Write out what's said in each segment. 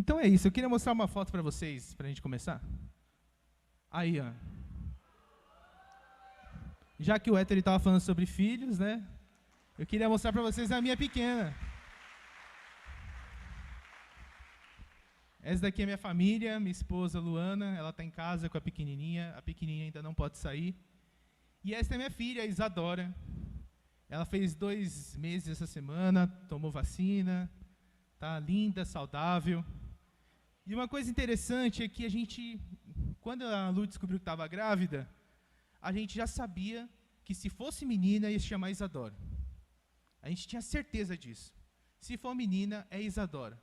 Então é isso, eu queria mostrar uma foto para vocês, para a gente começar. Aí, ó. Já que o Héctor estava falando sobre filhos, né? Eu queria mostrar para vocês a minha pequena. Essa daqui é minha família, minha esposa Luana, ela está em casa com a pequenininha ainda não pode sair. E essa é minha filha, a Isadora. Ela fez 2 meses essa semana, tomou vacina, tá linda, saudável. E uma coisa interessante é que quando a Lu descobriu que estava grávida, a gente já sabia que se fosse menina ia se chamar Isadora. A gente tinha certeza disso. Se for menina, é Isadora.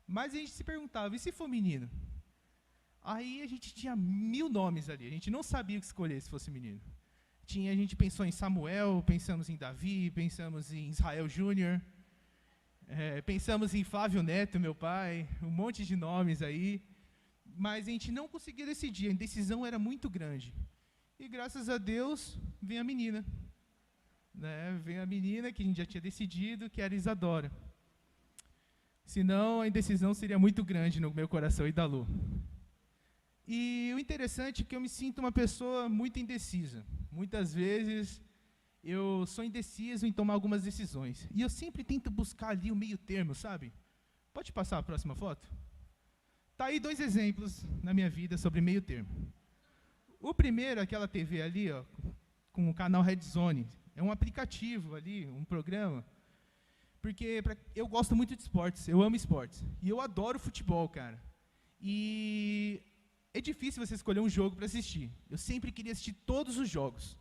Mas a gente se perguntava, e se for menino? Aí a gente tinha 1000 nomes ali, a gente não sabia o que escolher se fosse menino. A gente pensou em Samuel, pensamos em Davi, pensamos em Israel Júnior, pensamos em Flávio Neto, meu pai, um monte de nomes aí, mas a gente não conseguia decidir, a indecisão era muito grande. E graças a Deus, vem a menina. Né? Vem a menina que a gente já tinha decidido, que era Isadora. Senão, a indecisão seria muito grande no meu coração e da Lu. E o interessante é que eu me sinto uma pessoa muito indecisa. Muitas vezes, eu sou indeciso em tomar algumas decisões. E eu sempre tento buscar ali o meio termo, sabe? Pode passar a próxima foto? Tá aí 2 exemplos na minha vida sobre meio termo. O primeiro, aquela TV ali, ó, com o canal Red Zone. É um aplicativo ali, um programa. Porque eu gosto muito de esportes, eu amo esportes. E eu adoro futebol, cara. E é difícil você escolher um jogo para assistir. Eu sempre queria assistir todos os jogos.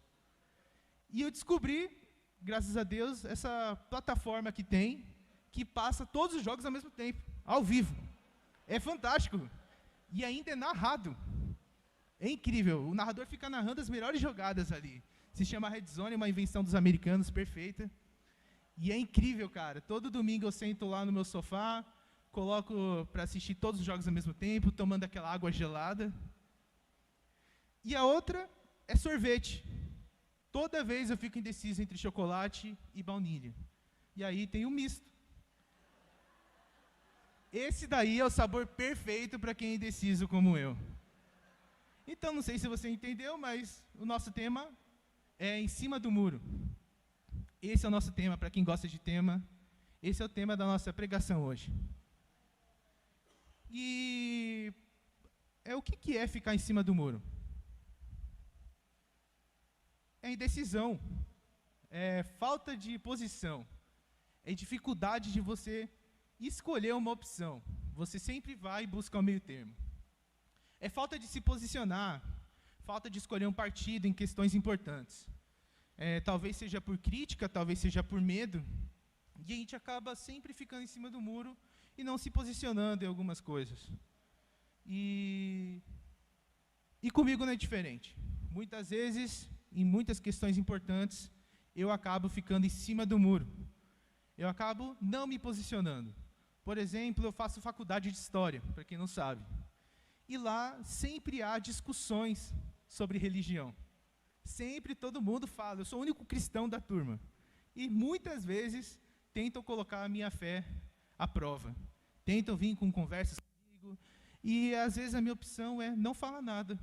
E eu descobri, graças a Deus, essa plataforma que passa todos os jogos ao mesmo tempo, ao vivo. É fantástico. E ainda é narrado. É incrível. O narrador fica narrando as melhores jogadas ali. Se chama Red Zone, é uma invenção dos americanos, perfeita. E é incrível, cara. Todo domingo eu sento lá no meu sofá, coloco para assistir todos os jogos ao mesmo tempo, tomando aquela água gelada. E a outra é sorvete. Toda vez eu fico indeciso entre chocolate e baunilha. E aí tem um misto. Esse daí é o sabor perfeito para quem é indeciso como eu. Então, não sei se você entendeu, mas o nosso tema é Em Cima do Muro. Esse é o nosso tema, para quem gosta de tema. Esse é o tema da nossa pregação hoje. E o que é ficar em cima do muro? É indecisão, é falta de posição, é dificuldade de você escolher uma opção. Você sempre vai buscar o meio termo. É falta de se posicionar, falta de escolher um partido em questões importantes. Talvez seja por crítica, talvez seja por medo, e a gente acaba sempre ficando em cima do muro e não se posicionando em algumas coisas. E comigo não é diferente. Muitas vezes, em muitas questões importantes, eu acabo ficando em cima do muro. Eu acabo não me posicionando. Por exemplo, eu faço faculdade de História, para quem não sabe. E lá sempre há discussões sobre religião. Sempre todo mundo fala, eu sou o único cristão da turma. E muitas vezes tentam colocar a minha fé à prova. Tentam vir com conversas comigo. E às vezes a minha opção é não falar nada.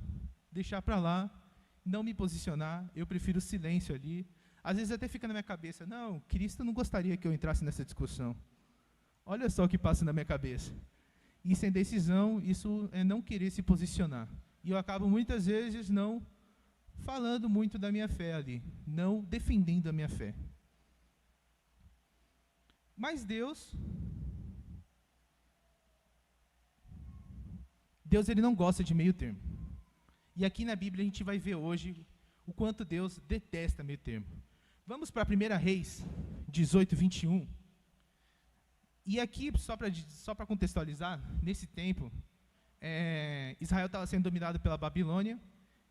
Deixar para lá, não me posicionar. Eu prefiro o silêncio ali. Às vezes até fica na minha cabeça, não, Cristo não gostaria que eu entrasse nessa discussão. Olha só o que passa na minha cabeça. Isso é indecisão, isso é não querer se posicionar. E eu acabo muitas vezes não falando muito da minha fé ali, não defendendo a minha fé. Mas Deus ele não gosta de meio termo. E aqui na Bíblia a gente vai ver hoje o quanto Deus detesta meio termo. Vamos para 1 Reis 18, 21. E aqui, só para contextualizar, nesse tempo, Israel estava sendo dominado pela Babilônia,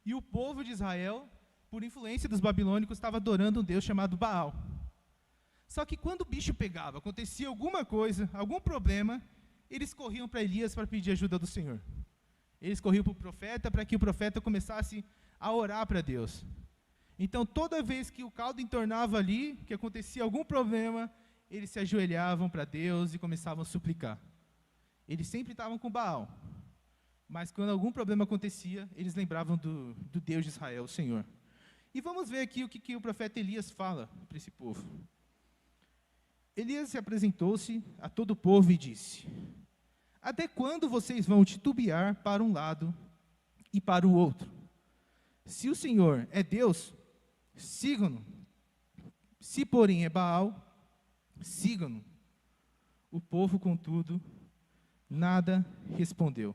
e o povo de Israel, por influência dos babilônicos, estava adorando um deus chamado Baal. Só que quando o bicho pegava, acontecia alguma coisa, algum problema, eles corriam para Elias para pedir ajuda do Senhor. Eles corriam para o profeta para que o profeta começasse a orar para Deus. Então, toda vez que o caldo entornava ali, que acontecia algum problema, eles se ajoelhavam para Deus e começavam a suplicar. Eles sempre estavam com Baal. Mas quando algum problema acontecia, eles lembravam do Deus de Israel, o Senhor. E vamos ver aqui o que o profeta Elias fala para esse povo. Elias se apresentou-se a todo o povo e disse: até quando vocês vão titubear para um lado e para o outro? Se o Senhor é Deus, sigam-no. Se, porém, é Baal, sigam-no. O povo, contudo, nada respondeu.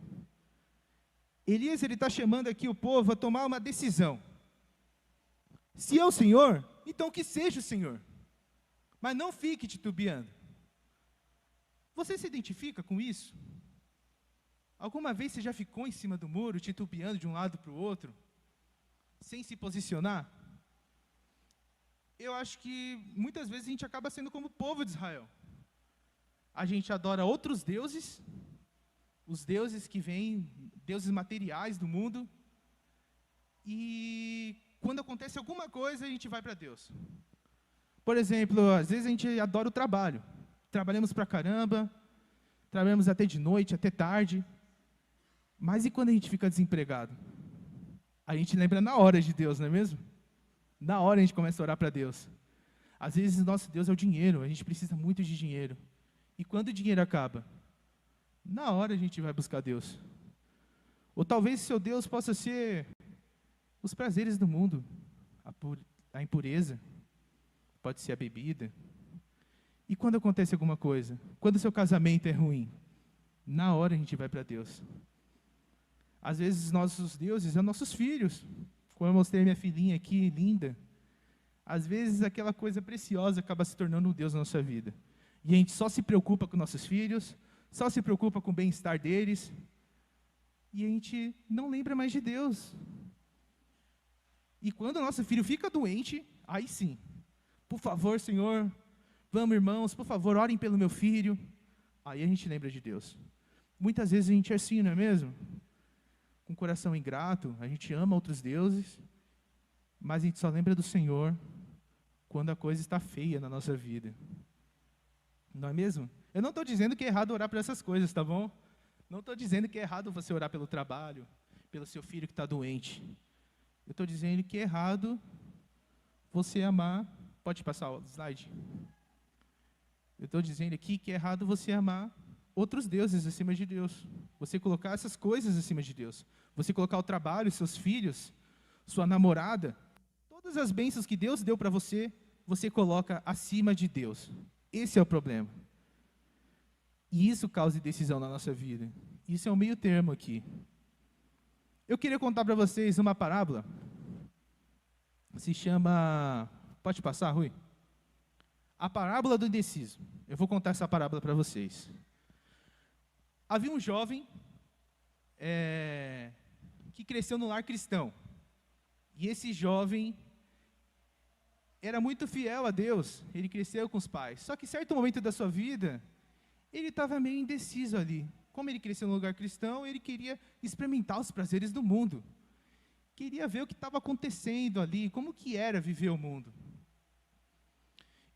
Elias está chamando aqui o povo a tomar uma decisão. Se é o Senhor, então que seja o Senhor. Mas não fique titubeando. Você se identifica com isso? Alguma vez você já ficou em cima do muro, titubeando de um lado para o outro, sem se posicionar? Eu acho que muitas vezes a gente acaba sendo como o povo de Israel. A gente adora outros deuses, os deuses que vêm, deuses materiais do mundo, e quando acontece alguma coisa, a gente vai para Deus. Por exemplo, às vezes a gente adora o trabalho. Trabalhamos pra caramba, trabalhamos até de noite, até tarde. Mas e quando a gente fica desempregado? A gente lembra na hora de Deus, não é mesmo? Na hora a gente começa a orar para Deus. Às vezes o nosso Deus é o dinheiro, a gente precisa muito de dinheiro. E quando o dinheiro acaba? Na hora a gente vai buscar Deus. Ou talvez seu Deus possa ser os prazeres do mundo, a impureza, pode ser a bebida. E quando acontece alguma coisa? Quando o seu casamento é ruim? Na hora a gente vai para Deus. Às vezes nossos deuses são nossos filhos. Como eu mostrei minha filhinha aqui, linda. Às vezes aquela coisa preciosa acaba se tornando um Deus na nossa vida. E a gente só se preocupa com nossos filhos, só se preocupa com o bem-estar deles. E a gente não lembra mais de Deus. E quando o nosso filho fica doente, aí sim. Por favor, Senhor, vamos, irmãos, por favor, orem pelo meu filho. Aí a gente lembra de Deus. Muitas vezes a gente é assim, não é mesmo? Com o coração ingrato, a gente ama outros deuses, mas a gente só lembra do Senhor quando a coisa está feia na nossa vida. Não é mesmo? Eu não estou dizendo que é errado orar por essas coisas, tá bom? Não estou dizendo que é errado você orar pelo trabalho, pelo seu filho que está doente. Eu estou dizendo que é errado você amar... Pode passar o slide? Eu estou dizendo aqui que é errado você amar outros deuses acima de Deus. Você colocar essas coisas acima de Deus. Você colocar o trabalho, seus filhos, sua namorada, todas as bênçãos que Deus deu para você, você coloca acima de Deus. Esse é o problema. E isso causa indecisão na nossa vida. Isso é um meio termo aqui. Eu queria contar para vocês uma parábola. Se chama... Pode passar, Rui? A parábola do indeciso. Eu vou contar essa parábola para vocês. Havia um jovem que cresceu no lar cristão. E esse jovem era muito fiel a Deus. Ele cresceu com os pais. Só que em certo momento da sua vida, ele estava meio indeciso ali. Como ele cresceu no lugar cristão, ele queria experimentar os prazeres do mundo. Queria ver o que estava acontecendo ali, como que era viver o mundo.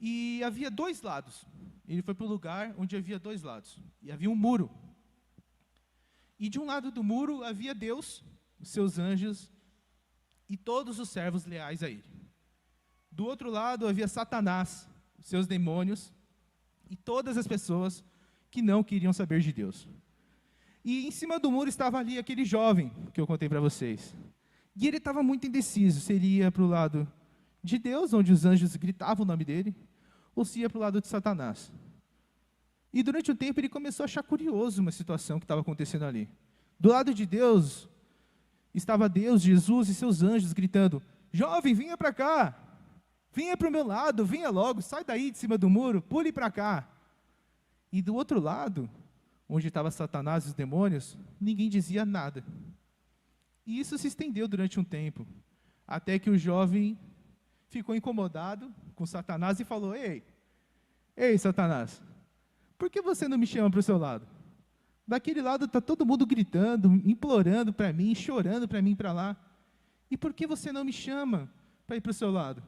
E havia dois lados. Ele foi para o lugar onde havia dois lados. E havia um muro. E de um lado do muro havia Deus, os seus anjos e todos os servos leais a ele. Do outro lado havia Satanás, os seus demônios e todas as pessoas que não queriam saber de Deus. E em cima do muro estava ali aquele jovem que eu contei para vocês. E ele estava muito indeciso se ele ia para o lado de Deus, onde os anjos gritavam o nome dele, ou se ia para o lado de Satanás. E durante um tempo ele começou a achar curioso uma situação que estava acontecendo ali. Do lado de Deus, estava Deus, Jesus e seus anjos gritando: jovem, venha para cá, venha para o meu lado, venha logo, sai daí de cima do muro, pule para cá. E do outro lado, onde estava Satanás e os demônios, ninguém dizia nada. E isso se estendeu durante um tempo, até que o jovem ficou incomodado com Satanás e falou: ei, Satanás, por que você não me chama para o seu lado? Daquele lado está todo mundo gritando, implorando para mim, chorando para mim para lá. E por que você não me chama para ir para o seu lado?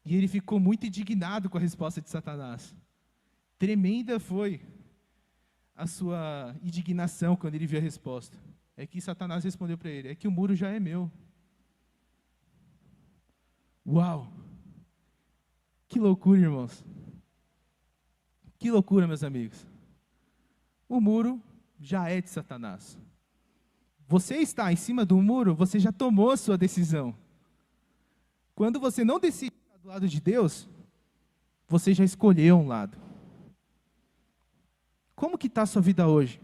E ele ficou muito indignado com a resposta de Satanás. Tremenda foi a sua indignação quando ele viu a resposta. É que Satanás respondeu para ele: é que o muro já é meu. Uau! Que loucura, irmãos. Que loucura, meus amigos. O muro já é de Satanás. Você está em cima do muro, você já tomou a sua decisão. Quando você não decide estar do lado de Deus, você já escolheu um lado. Como que está a sua vida hoje?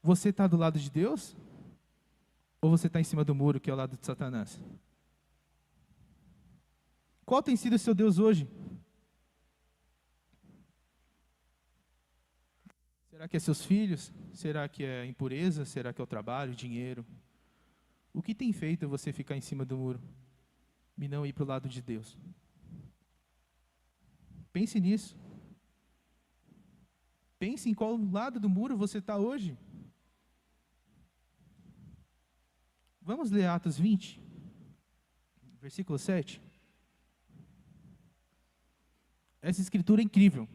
Você está do lado de Deus? Ou você está em cima do muro, que é o lado de Satanás? Qual tem sido o seu Deus hoje? Será que é seus filhos? Será que é impureza? Será que é o trabalho, dinheiro? O que tem feito você ficar em cima do muro e não ir para o lado de Deus? Pense nisso. Pense em qual lado do muro você está hoje. Vamos ler Atos 20, versículo 7. Essa escritura é incrível.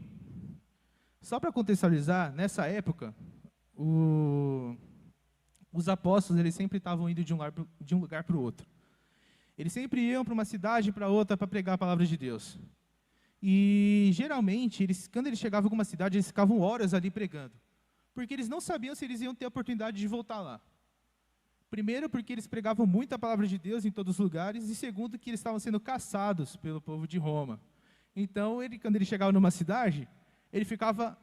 Só para contextualizar, nessa época, os apóstolos eles sempre estavam indo de um lugar para o outro. Eles sempre iam para uma cidade para outra para pregar a palavra de Deus. E, geralmente, quando eles chegavam em alguma cidade, eles ficavam horas ali pregando. Porque eles não sabiam se eles iam ter a oportunidade de voltar lá. Primeiro, porque eles pregavam muito a palavra de Deus em todos os lugares. E segundo, que eles estavam sendo caçados pelo povo de Roma. Então, quando ele chegava numa cidade, ele ficava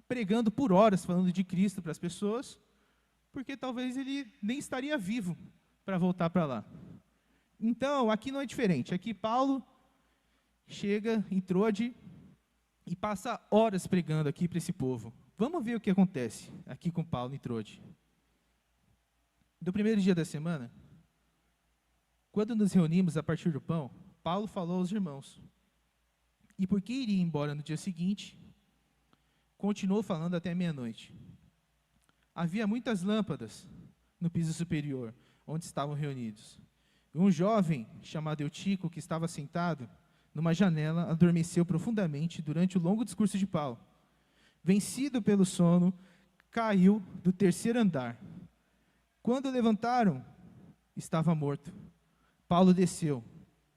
pregando por horas, falando de Cristo para as pessoas, porque talvez ele nem estaria vivo para voltar para lá. Então, aqui não é diferente. Aqui Paulo chega em Troade e passa horas pregando aqui para esse povo. Vamos ver o que acontece aqui com Paulo em Troade. Do primeiro dia da semana, quando nos reunimos a partir do pão, Paulo falou aos irmãos. E porque iria embora no dia seguinte, continuou falando até meia-noite. Havia muitas lâmpadas no piso superior, onde estavam reunidos. Um jovem, chamado Eutico, que estava sentado numa janela, adormeceu profundamente durante o longo discurso de Paulo. Vencido pelo sono, caiu do terceiro andar. Quando levantaram, estava morto. Paulo desceu,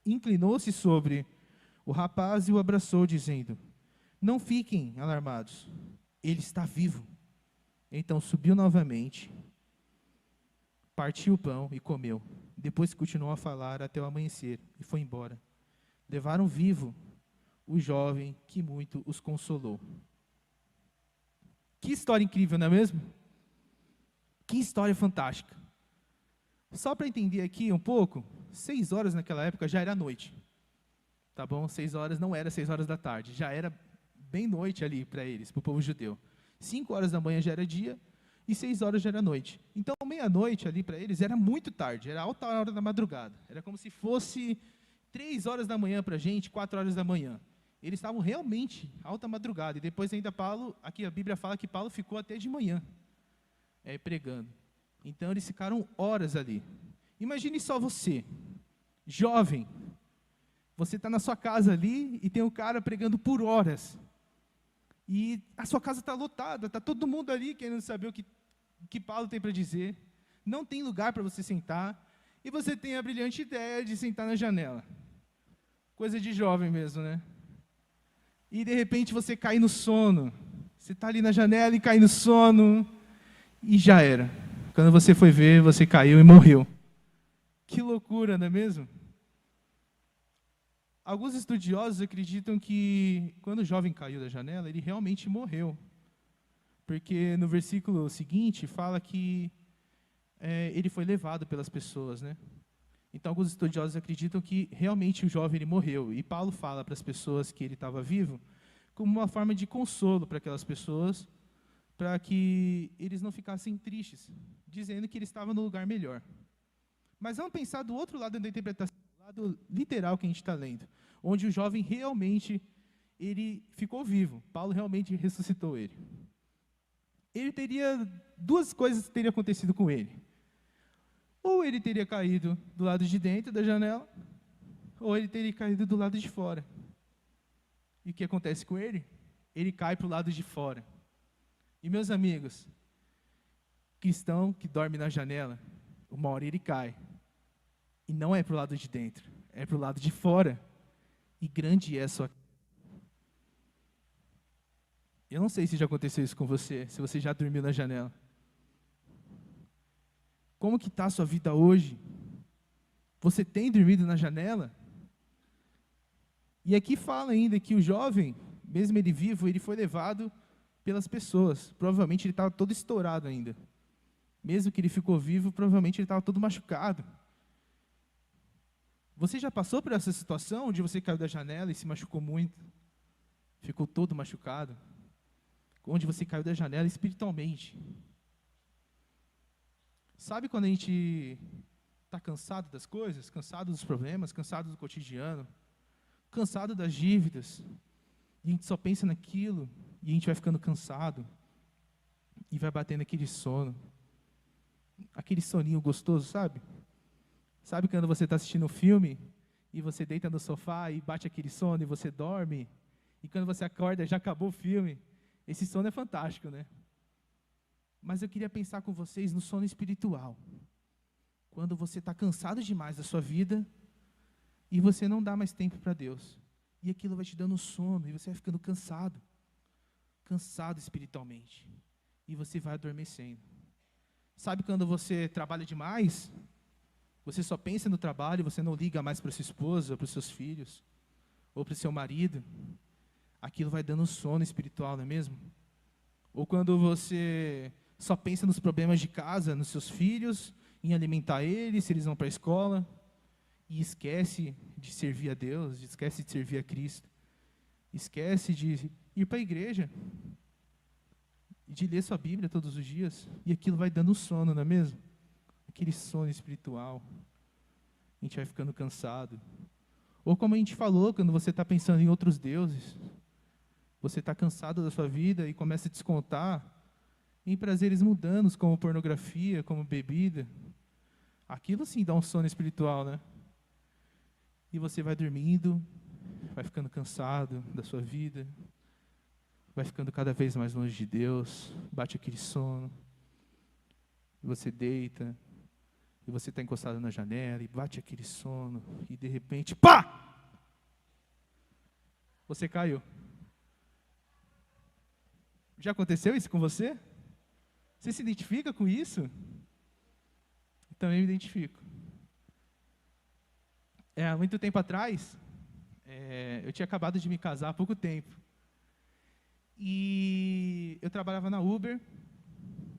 inclinou-se sobre o rapaz e o abraçou, dizendo: não fiquem alarmados, ele está vivo. Então subiu novamente, partiu o pão e comeu. Depois continuou a falar até o amanhecer e foi embora. Levaram vivo o jovem que muito os consolou. Que história incrível, não é mesmo? Que história fantástica. Só para entender aqui um pouco, 6 horas naquela época já era noite. Tá bom? 6 horas não era 6 horas da tarde, já era bem noite ali para eles, para o povo judeu. 5 horas da manhã já era dia e 6 horas já era noite. Então, meia-noite ali para eles era muito tarde, era alta hora da madrugada. Era como se fosse 3 horas da manhã para a gente, 4 horas da manhã. Eles estavam realmente alta madrugada. E depois ainda Paulo, aqui a Bíblia fala que Paulo ficou até de manhã pregando. Então, eles ficaram horas ali. Imagine só você, jovem, você está na sua casa ali e tem um cara pregando por horas. E a sua casa está lotada, está todo mundo ali querendo saber o que Paulo tem para dizer. Não tem lugar para você sentar. E você tem a brilhante ideia de sentar na janela. Coisa de jovem mesmo, né? E de repente você cai no sono. Você está ali na janela e cai no sono. E já era. Quando você foi ver, você caiu e morreu. Que loucura, não é mesmo? Alguns estudiosos acreditam que quando o jovem caiu da janela, ele realmente morreu. Porque no versículo seguinte fala que ele foi levado pelas pessoas, né? Então alguns estudiosos acreditam que realmente o jovem ele morreu. E Paulo fala para as pessoas que ele estava vivo como uma forma de consolo para aquelas pessoas, para que eles não ficassem tristes, dizendo que ele estava no lugar melhor. Mas vamos pensar do outro lado da interpretação, do lado literal que a gente está lendo, onde o jovem realmente ele ficou vivo. Paulo realmente ressuscitou ele. Duas coisas teriam acontecido com ele. Ou ele teria caído do lado de dentro da janela, ou ele teria caído do lado de fora. E o que acontece com ele? ele cai para o lado de fora. E meus amigos, cristão que dorme na janela, uma hora ele cai. E não é para o lado de dentro, é para o lado de fora. E grande é a sua... Eu não sei se já aconteceu isso com você, se você já dormiu na janela. Como que está a sua vida hoje? Você tem dormido na janela? E aqui fala ainda que o jovem, mesmo ele vivo, ele foi levado pelas pessoas. Provavelmente ele estava todo estourado ainda. Mesmo que ele ficou vivo, provavelmente ele estava todo machucado. Você já passou por essa situação onde você caiu da janela e se machucou muito? Ficou todo machucado? Onde você caiu da janela espiritualmente? Sabe quando a gente está cansado das coisas, cansado dos problemas, cansado do cotidiano, cansado das dívidas, e a gente só pensa naquilo, e a gente vai ficando cansado, e vai batendo aquele sono, aquele soninho gostoso, sabe? Sabe quando você está assistindo um filme, e você deita no sofá, e bate aquele sono, e você dorme, e quando você acorda, já acabou o filme. Esse sono é fantástico, né? Mas eu queria pensar com vocês no sono espiritual. Quando você está cansado demais da sua vida e você não dá mais tempo para Deus. E aquilo vai te dando sono e você vai ficando cansado. Cansado espiritualmente. E você vai adormecendo. Sabe quando você trabalha demais? Você só pensa no trabalho, você não liga mais para sua esposa, para os seus filhos, ou para o seu marido. Aquilo vai dando sono espiritual, não é mesmo? Ou quando você só pensa nos problemas de casa, nos seus filhos, em alimentar eles, se eles vão para a escola, e esquece de servir a Deus, esquece de servir a Cristo, esquece de ir para a igreja, de ler sua Bíblia todos os dias, e aquilo vai dando sono, não é mesmo? Aquele sono espiritual. A gente vai ficando cansado. Ou como a gente falou, quando você está pensando em outros deuses, você está cansado da sua vida e começa a descontar em prazeres mundanos, como pornografia, como bebida. Aquilo sim dá um sono espiritual, né? E você vai dormindo, vai ficando cansado da sua vida, vai ficando cada vez mais longe de Deus, bate aquele sono, e você deita, e você está encostado na janela, e bate aquele sono, e de repente, pá! Você caiu. Já aconteceu isso com você? Você se identifica com isso? Eu também me identifico. Há muito tempo atrás, eu tinha acabado de me casar há pouco tempo. E eu trabalhava na Uber,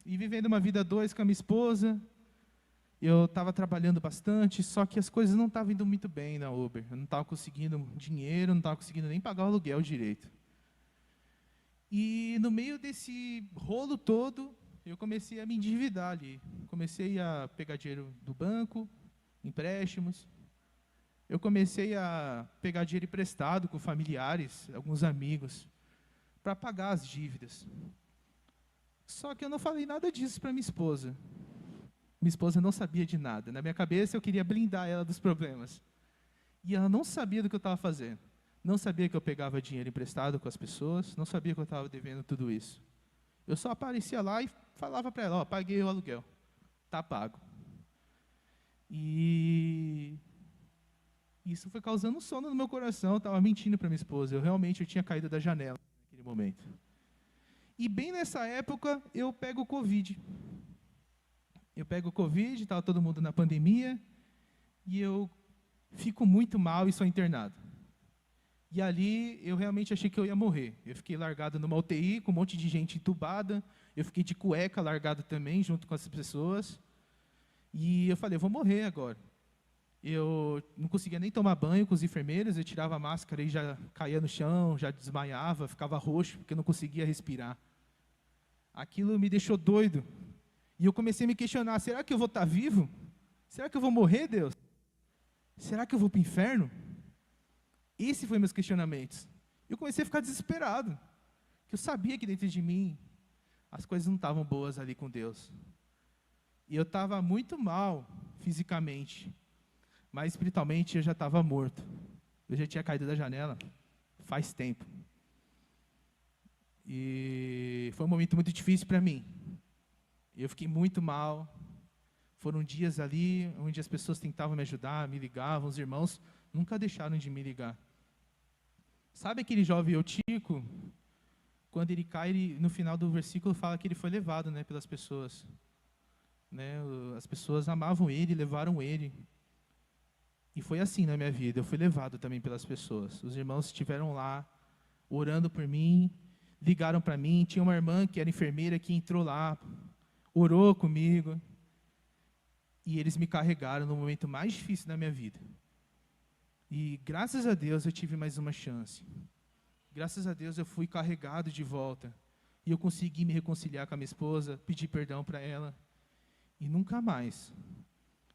e vivendo uma vida a dois com a minha esposa. Eu estava trabalhando bastante, só que as coisas não estavam indo muito bem na Uber. Eu não estava conseguindo dinheiro, não estava conseguindo nem pagar o aluguel direito. E no meio desse rolo todo, eu comecei a me endividar ali. Comecei a pegar dinheiro do banco, empréstimos. Eu comecei a pegar dinheiro emprestado com familiares, alguns amigos, para pagar as dívidas. Só que eu não falei nada disso para minha esposa. Minha esposa não sabia de nada. Na minha cabeça, eu queria blindar ela dos problemas. E ela não sabia do que eu estava fazendo. Não sabia que eu pegava dinheiro emprestado com as pessoas, não sabia que eu estava devendo tudo isso. Eu só aparecia lá e falava para ela, paguei o aluguel, está pago. E isso foi causando sono no meu coração, eu estava mentindo para minha esposa, eu tinha caído da janela naquele momento. E bem nessa época, eu pego o Covid. Estava todo mundo na pandemia, e eu fico muito mal e sou internado. E ali, eu realmente achei que eu ia morrer. Eu fiquei largado numa UTI, com um monte de gente entubada. Eu fiquei de cueca largado também, junto com as pessoas. E eu falei, eu vou morrer agora. Eu não conseguia nem tomar banho com os enfermeiros. Eu tirava a máscara e já caía no chão, já desmaiava, ficava roxo, porque eu não conseguia respirar. Aquilo me deixou doido. E eu comecei a me questionar, será que eu vou estar vivo? Será que eu vou morrer, Deus? Será que eu vou para o inferno? Esse foi meus questionamentos. Eu comecei a ficar desesperado. Porque eu sabia que dentro de mim as coisas não estavam boas ali com Deus. E eu estava muito mal fisicamente. Mas espiritualmente eu já estava morto. Eu já tinha caído da janela faz tempo. E foi um momento muito difícil para mim. Eu fiquei muito mal. Foram dias ali onde as pessoas tentavam me ajudar, me ligavam, os irmãos nunca deixaram de me ligar. Sabe aquele jovem Eutico? Quando ele cai, no final do versículo fala que ele foi levado, né, pelas pessoas. Né, as pessoas amavam ele, levaram ele. E foi assim na minha vida, eu fui levado também pelas pessoas. Os irmãos estiveram lá, orando por mim, ligaram para mim. Tinha uma irmã que era enfermeira que entrou lá, orou comigo. E eles me carregaram no momento mais difícil da minha vida. E graças a Deus eu tive mais uma chance. Graças a Deus eu fui carregado de volta. E eu consegui me reconciliar com a minha esposa, pedir perdão para ela. E nunca mais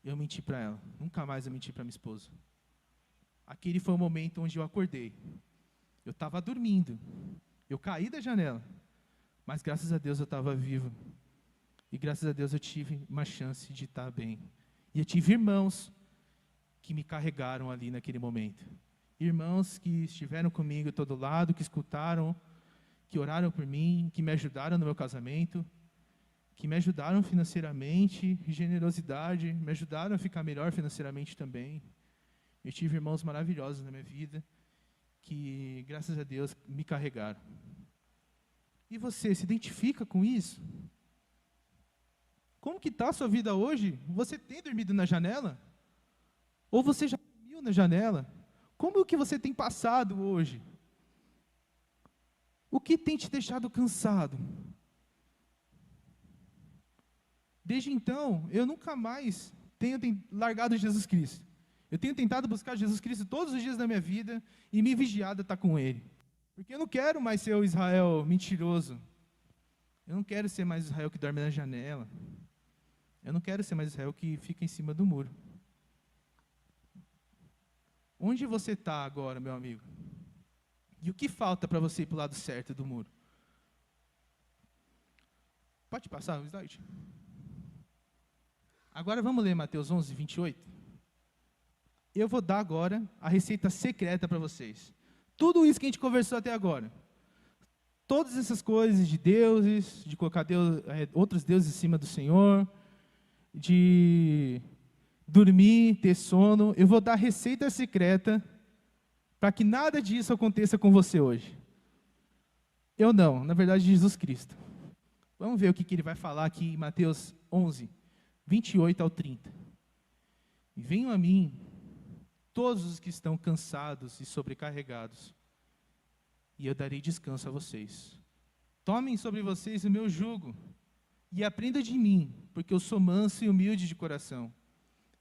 eu menti para ela. Nunca mais eu menti para minha esposa. Aquele foi o momento onde eu acordei. Eu estava dormindo. Eu caí da janela. Mas graças a Deus eu estava vivo. E graças a Deus eu tive uma chance de estar bem. E eu tive irmãos que me carregaram ali naquele momento. Irmãos que estiveram comigo a todo lado, que escutaram, que oraram por mim, que me ajudaram no meu casamento, que me ajudaram financeiramente, generosidade, me ajudaram a ficar melhor financeiramente também. Eu tive irmãos maravilhosos na minha vida, que, graças a Deus, me carregaram. E você, se identifica com isso? Como que está a sua vida hoje? Você tem dormido na janela? Ou você já dormiu na janela? Como que você tem passado hoje? O que tem te deixado cansado? Desde então, eu nunca mais tenho largado Jesus Cristo. Eu tenho tentado buscar Jesus Cristo todos os dias da minha vida e me vigiado a estar com Ele. Porque eu não quero mais ser o Israel mentiroso. Eu não quero ser mais o Israel que dorme na janela. Eu não quero ser mais Israel que fica em cima do muro. Onde você está agora, meu amigo? E o que falta para você ir para o lado certo do muro? Pode passar o slide? Agora vamos ler Mateus 11, 28. Eu vou dar agora a receita secreta para vocês. Tudo isso que a gente conversou até agora. Todas essas coisas de deuses, de colocar outros deuses em cima do Senhor, de dormir, ter sono. Eu vou dar a receita secreta para que nada disso aconteça com você hoje. Eu não, na verdade, Jesus Cristo. Vamos ver o que ele vai falar aqui em Mateus 11, 28 ao 30. Venham a mim, todos os que estão cansados e sobrecarregados, e eu darei descanso a vocês. Tomem sobre vocês o meu jugo, e aprendam de mim, porque eu sou manso e humilde de coração,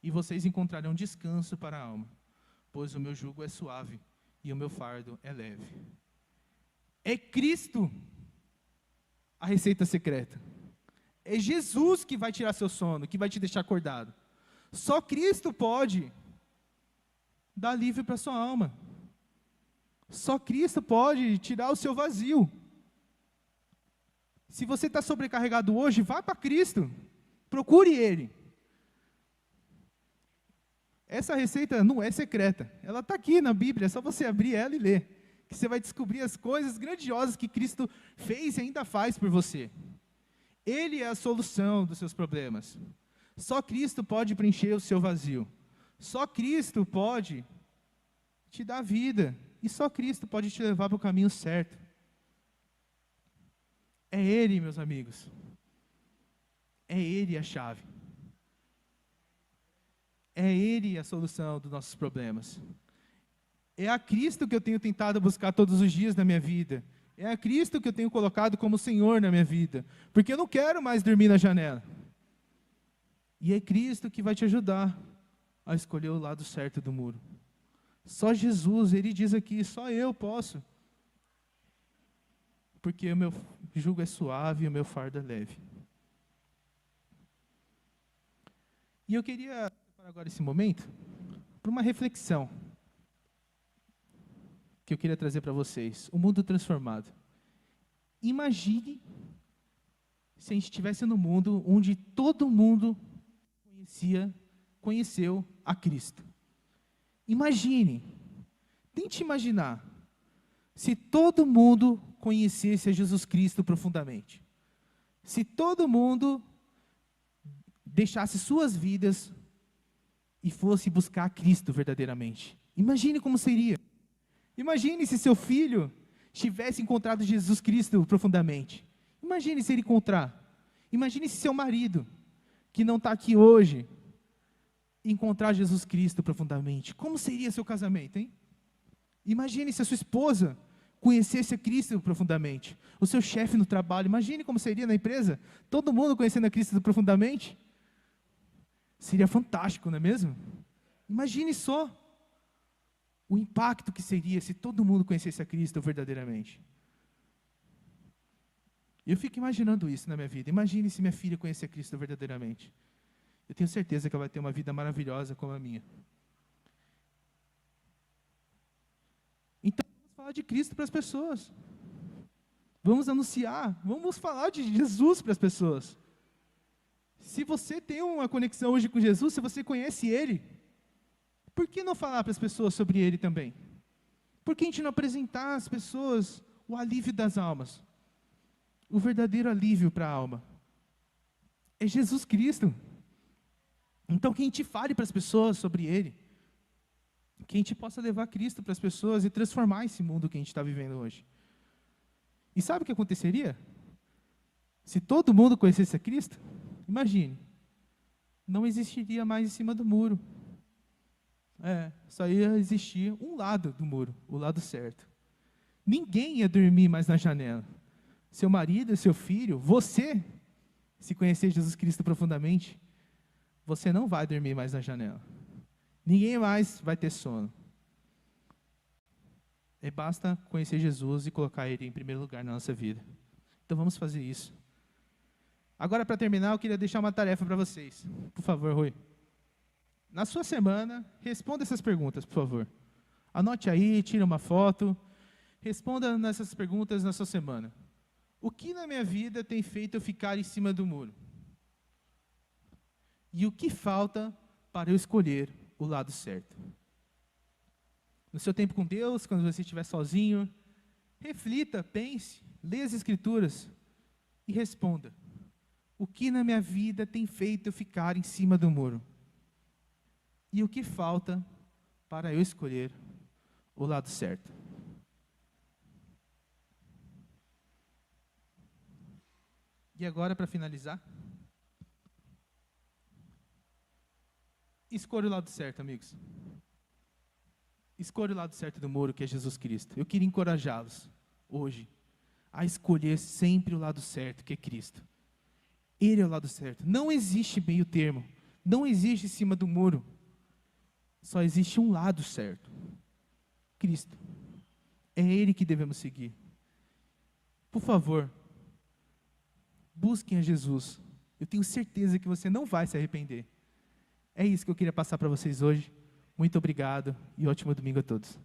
e vocês encontrarão descanso para a alma, pois o meu jugo é suave, e o meu fardo é leve. É Cristo a receita secreta. É Jesus que vai tirar seu sono, que vai te deixar acordado. Só Cristo pode dar alívio para a sua alma. Só Cristo pode tirar o seu vazio. Se você está sobrecarregado hoje, vá para Cristo. Procure Ele. Essa receita não é secreta. Ela está aqui na Bíblia, é só você abrir ela e ler. Que você vai descobrir as coisas grandiosas que Cristo fez e ainda faz por você. Ele é a solução dos seus problemas. Só Cristo pode preencher o seu vazio. Só Cristo pode te dar vida. E só Cristo pode te levar para o caminho certo. É Ele, meus amigos. É Ele a chave. É Ele a solução dos nossos problemas. É a Cristo que eu tenho tentado buscar todos os dias na minha vida. É a Cristo que eu tenho colocado como Senhor na minha vida. Porque eu não quero mais dormir na janela. E é Cristo que vai te ajudar a escolher o lado certo do muro. Só Jesus, Ele diz aqui, só eu posso. Porque o meu jugo é suave e o meu fardo é leve. E eu queria, agora esse momento, para uma reflexão que eu queria trazer para vocês. O mundo transformado. Imagine se a gente estivesse no mundo onde todo mundo conheceu a Cristo. Imagine, tente imaginar, Se todo mundo conhecesse a Jesus Cristo profundamente, se todo mundo deixasse suas vidas e fosse buscar Cristo verdadeiramente, imagine como seria. Imagine se seu filho tivesse encontrado Jesus Cristo profundamente. Imagine se ele encontrar. Imagine se seu marido, que não está aqui hoje, encontrar Jesus Cristo profundamente. Como seria seu casamento, hein? Imagine se a sua esposa conhecesse a Cristo profundamente. O seu chefe no trabalho, imagine como seria na empresa. Todo mundo conhecendo a Cristo profundamente. Seria fantástico, não é mesmo? Imagine só o impacto que seria se todo mundo conhecesse a Cristo verdadeiramente. Eu fico imaginando isso na minha vida. Imagine se minha filha conhecer a Cristo verdadeiramente. Eu tenho certeza que ela vai ter uma vida maravilhosa como a minha. Então, vamos falar de Cristo para as pessoas. Vamos anunciar, vamos falar de Jesus para as pessoas. Se você tem uma conexão hoje com Jesus, se você conhece Ele, por que não falar para as pessoas sobre Ele também? Por que a gente não apresentar às pessoas o alívio das almas? O verdadeiro alívio para a alma é Jesus Cristo. Então que a gente fale para as pessoas sobre Ele, que a gente possa levar Cristo para as pessoas e transformar esse mundo que a gente está vivendo hoje. E sabe o que aconteceria? Se todo mundo conhecesse a Cristo, imagine, não existiria mais em cima do muro. Só ia existir um lado do muro, o lado certo. Ninguém ia dormir mais na janela. Seu marido, seu filho, você, se conhecer Jesus Cristo profundamente, você não vai dormir mais na janela. Ninguém mais vai ter sono. Basta conhecer Jesus e colocar Ele em primeiro lugar na nossa vida. Então vamos fazer isso. Agora, para terminar, eu queria deixar uma tarefa para vocês. Por favor, Rui. Na sua semana, responda essas perguntas, por favor. Anote aí, tire uma foto. Responda nessas perguntas na sua semana. O que na minha vida tem feito eu ficar em cima do muro? E o que falta para eu escolher o lado certo? No seu tempo com Deus, quando você estiver sozinho, reflita, pense, leia as Escrituras e responda. O que na minha vida tem feito eu ficar em cima do muro? E o que falta para eu escolher o lado certo? E agora, para finalizar, escolha o lado certo, amigos. Escolha o lado certo do muro, que é Jesus Cristo. Eu queria encorajá-los, hoje, a escolher sempre o lado certo, que é Cristo. Ele é o lado certo. Não existe meio termo. Não existe em cima do muro. Só existe um lado certo. Cristo. É Ele que devemos seguir. Por favor, busquem a Jesus. Eu tenho certeza que você não vai se arrepender. É isso que eu queria passar para vocês hoje. Muito obrigado e ótimo domingo a todos.